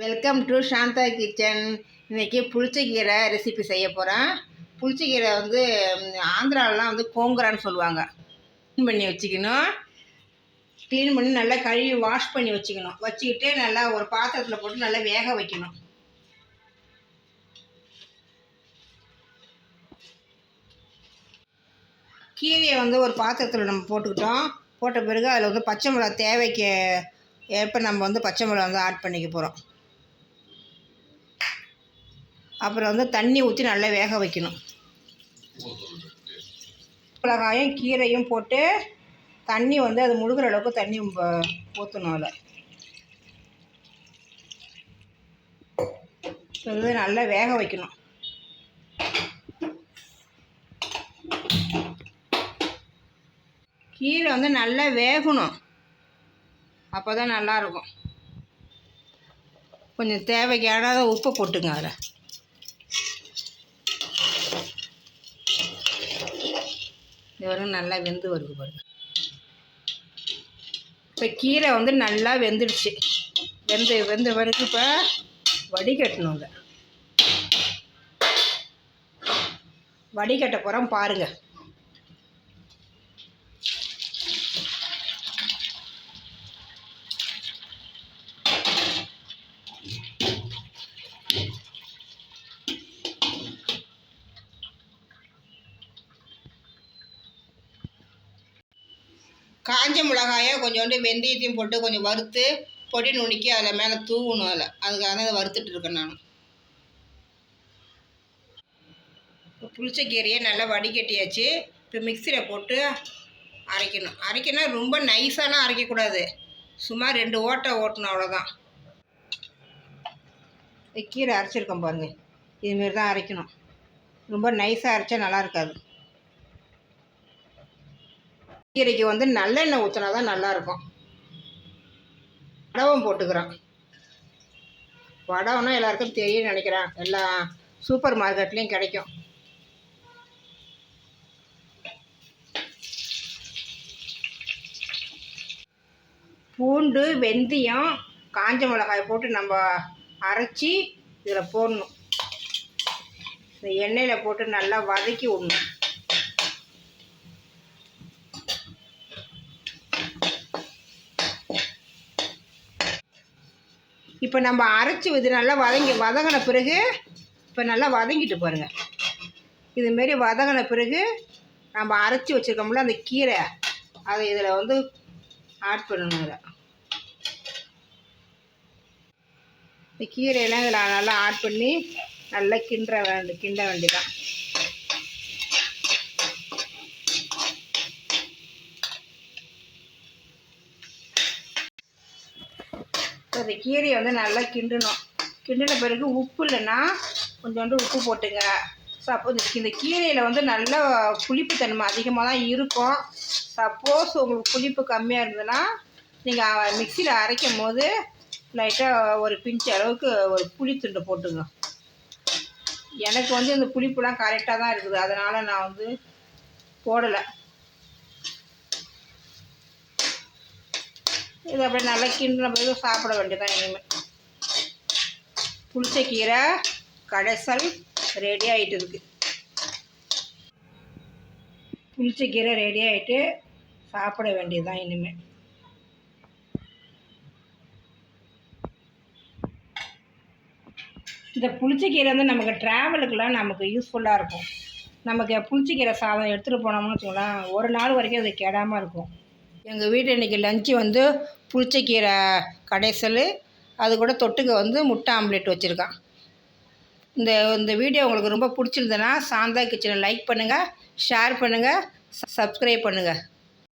Welcome to Shantha kitchen. இன்றைக்கி புளிச்சக்கீரை recipe செய்ய போகிறேன். புளிச்சக்கீரை வந்து ஆந்திராவிலாம் வந்து கோங்குரான்னு சொல்லுவாங்க. க்ளீன் பண்ணி வச்சுக்கணும். க்ளீன் பண்ணி நல்லா கழுவி வாஷ் பண்ணி வச்சுக்கிட்டு நல்லா ஒரு பாத்திரத்தில் போட்டு நல்லா வேக வைக்கணும். கீரையை வந்து ஒரு பாத்திரத்தில் நம்ம போட்ட பிறகு அதில் வந்து பச்சை மிளகா தேவைக்கு ஏற்ப நம்ம வந்து பச்சை மிளகா வந்து ஆட் பண்ணிக்க போகிறோம். அப்புறம் வந்து தண்ணி ஊற்றி நல்லா வேக வைக்கணும். மிளகாயும் கீரையும் போட்டு தண்ணி வந்து அது முழுகிற அளவுக்கு தண்ணி ஊற்றணும். அதில் நல்லா வேக வைக்கணும். கீரை வந்து நல்லா வேகணும், அப்போ தான் நல்லாயிருக்கும். கொஞ்சம் தேவைக்கான உப்பு போட்டுங்க. அதில் இது வரைக்கும் நல்லா வெந்து வருது பாருங்க. இப்போ கீரை வந்து நல்லா வெந்துடுச்சு. வெந்த பிறகு இப்போ வடிகட்டணும். அதை வடிகட்ட போகிறோம் பாருங்கள். காஞ்ச மிளகாயை கொஞ்சோண்டு வெந்தயத்தையும் போட்டு கொஞ்சம் வறுத்து பொடி நுணுக்கி அதில் மேலே தூவணும். அதுக்காக தான் அதை வறுத்துட்டு இருக்கேன் நான். இப்போ புளிச்சக்கீரையை நல்லா வடிகட்டியாச்சு. இப்போ மிக்சியில் போட்டு அரைக்கணும். ரொம்ப நைஸாலாம் அரைக்கக்கூடாது, சும்மா 2 ஓட்டை ஓட்டணும், அவ்வளோதான். கீரை அரைச்சிருக்கோம் பாருங்கள், இதுமாரி தான் அரைக்கணும். ரொம்ப நைஸாக அரைச்சா நல்லா இருக்காது. கீரைக்கு வந்து நல்லெண்ணெய் ஊற்றினா தான் நல்லாயிருக்கும். வடகம் போட்டுக்கிறோம். வடகம்னா எல்லாருக்கும் தெரியும் நினைக்கிறேன், எல்லா சூப்பர் மார்க்கெட்லேயும் கிடைக்கும். பூண்டு, வெந்தயம், காஞ்ச மிளகாய் போட்டு நம்ம அரைச்சி இதில் போடணும். இந்த எண்ணெயில் போட்டு நல்லா வதக்கி விடணும். இப்போ நம்ம அரைச்சி இது நல்லா வதங்கின பிறகு இப்போ நல்லா வதங்கிட்டு பாருங்கள். இதுமாரி வதங்கின பிறகு நம்ம அரைச்சி வச்சுருக்கோம்ல அந்த கீரை, அதை இதில் வந்து ஆட் பண்ணணும். இந்த கீரையெல்லாம் இதில் நல்லா ஆட் பண்ணி நல்லா கிண்ட வேண்டியதான். இந்த கீரையை வந்து நல்லா கிண்டின பிறகு உப்பு இல்லைன்னா கொஞ்சோண்டு உப்பு போட்டுங்க. சப்போஸ் இந்த கீரையில் வந்து நல்ல புளிப்புத்தன்மை அதிகமாக தான் இருக்கும். சப்போஸ் உங்களுக்கு புளிப்பு கம்மியாக இருந்ததுன்னா நீங்கள் மிக்சியில் அரைக்கும் போது லைட்டாக ஒரு பிஞ்சு அளவுக்கு ஒரு புளித்துண்டு போட்டுங்க. எனக்கு வந்து இந்த புளிப்புலாம் கரெக்டாக தான் இருக்குது, அதனால் நான் வந்து போடலை. இது அப்படியே நல்லா கிண்டின பிறகு சாப்பிட வேண்டியதான். இனிமேல் புளிச்சக்கீரை கடைசல் ரெடி ஆகிட்டு இருக்குது. புளிச்சக்கீரை ரெடி ஆகிட்டு சாப்பிட வேண்டியதுதான் இனிமேல். இந்த புளிச்சக்கீரை வந்து நமக்கு ட்ராவலுக்கெலாம் நமக்கு யூஸ்ஃபுல்லாக இருக்கும். நமக்கு புளிச்சக்கீரை சாதம் எடுத்துகிட்டு போனோம்னு வச்சுக்கோங்களேன், ஒரு நாள் வரைக்கும் அது கெடாமல் இருக்கும். எங்கள் வீட்டு இன்றைக்கி லஞ்சு வந்து புளிச்சக்கீரை கடைசல், அது கூட தொட்டுக்க வந்து முட்டை ஆம்லேட் வச்சுருக்கேன். இந்த வீடியோ உங்களுக்கு ரொம்ப பிடிச்சிருந்ததுன்னா சாந்தா கிச்சனை லைக் பண்ணுங்கள், ஷேர் பண்ணுங்கள், சப்ஸ்கிரைப் பண்ணுங்கள்.